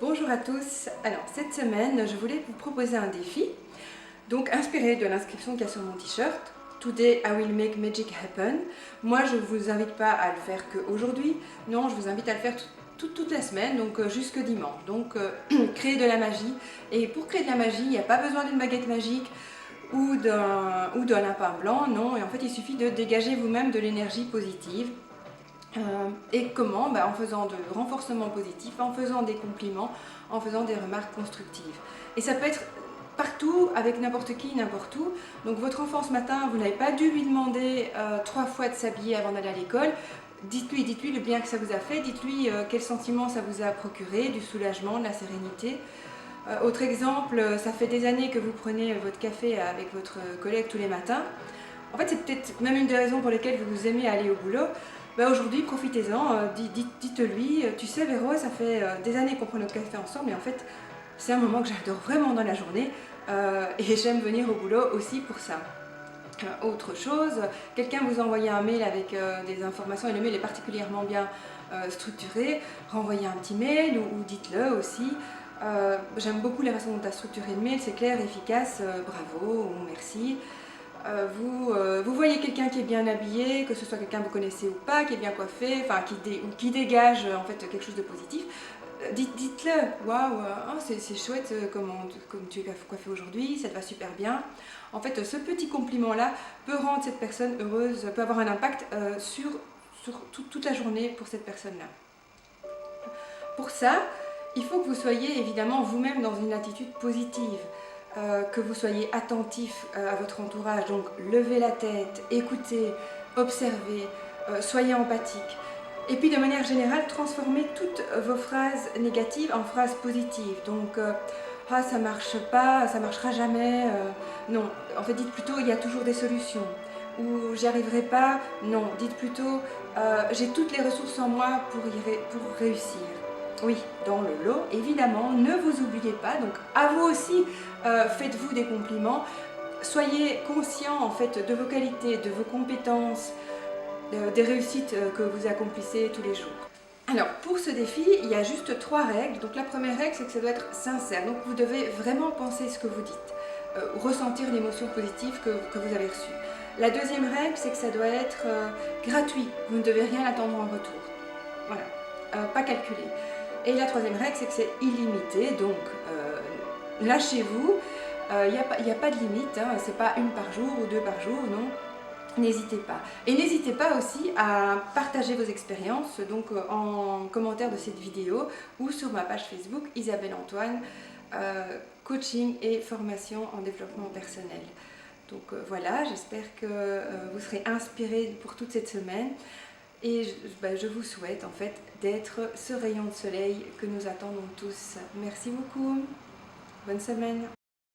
Bonjour à tous. Alors cette semaine, je voulais vous proposer un défi, donc inspiré de l'inscription qu'il y a sur mon t-shirt. Today I will make magic happen. Moi, je ne vous invite pas à le faire qu'aujourd'hui. Non, je vous invite à le faire toute la semaine, donc jusque dimanche. Donc créer de la magie. Et pour créer de la magie, il n'y a pas besoin d'une baguette magique ou d'un lapin blanc. Non, et en fait, il suffit de dégager vous-même de l'énergie positive. Et comment? En faisant de renforcement positif, en faisant des compliments, en faisant des remarques constructives. Et ça peut être partout, avec n'importe qui, n'importe où. Donc votre enfant ce matin, vous n'avez pas dû lui demander 3 fois de s'habiller avant d'aller à l'école. Dites-lui le bien que ça vous a fait, dites-lui quel sentiment ça vous a procuré, du soulagement, de la sérénité. Autre exemple, ça fait des années que vous prenez votre café avec votre collègue tous les matins. En fait, c'est peut-être même une des raisons pour lesquelles vous aimez aller au boulot. Aujourd'hui, profitez-en, dites-lui, tu sais Véro, ça fait des années qu'on prend notre café ensemble, et en fait, c'est un moment que j'adore vraiment dans la journée, et j'aime venir au boulot aussi pour ça. Autre chose, quelqu'un vous a envoyé un mail avec des informations, et le mail est particulièrement bien structuré, renvoyez un petit mail ou dites-le aussi. J'aime beaucoup la façon dont tu as structuré le mail, c'est clair, efficace, bravo ou merci. Vous voyez quelqu'un qui est bien habillé, que ce soit quelqu'un que vous connaissez ou pas, qui est bien coiffé, enfin qui dégage en fait quelque chose de positif, dites-le, waouh, oh, c'est chouette comme tu es coiffé aujourd'hui, ça te va super bien. En fait, ce petit compliment-là peut rendre cette personne heureuse, peut avoir un impact sur toute la journée pour cette personne-là. Pour ça, il faut que vous soyez évidemment vous-même dans une attitude positive. Que vous soyez attentif à votre entourage, donc levez la tête, écoutez, observez, soyez empathique. Et puis de manière générale, transformez toutes vos phrases négatives en phrases positives. Donc, ah ça marche pas, ça marchera jamais, non. En fait, dites plutôt il y a toujours des solutions. Ou j'y arriverai pas, non. Dites plutôt j'ai toutes les ressources en moi pour réussir. Oui, dans le lot, évidemment, ne vous oubliez pas, donc à vous aussi, faites-vous des compliments, soyez conscient en fait de vos qualités, de vos compétences, des réussites que vous accomplissez tous les jours. Alors pour ce défi, il y a juste 3 règles. Donc la première règle, c'est que ça doit être sincère, donc vous devez vraiment penser ce que vous dites, ressentir l'émotion positive que vous avez reçue. La deuxième règle, c'est que ça doit être gratuit, vous ne devez rien attendre en retour. Voilà, pas calculé. Et la troisième règle, c'est que c'est illimité, donc lâchez-vous, il n'y a pas de limite, hein, c'est pas 1 par jour ou 2 par jour, non, n'hésitez pas. Et n'hésitez pas aussi à partager vos expériences donc en commentaire de cette vidéo ou sur ma page Facebook Isabelle Antoine, coaching et formation en développement personnel. Donc voilà, j'espère que vous serez inspirés pour toute cette semaine. Et je vous souhaite en fait d'être ce rayon de soleil que nous attendons tous. Merci beaucoup. Bonne semaine.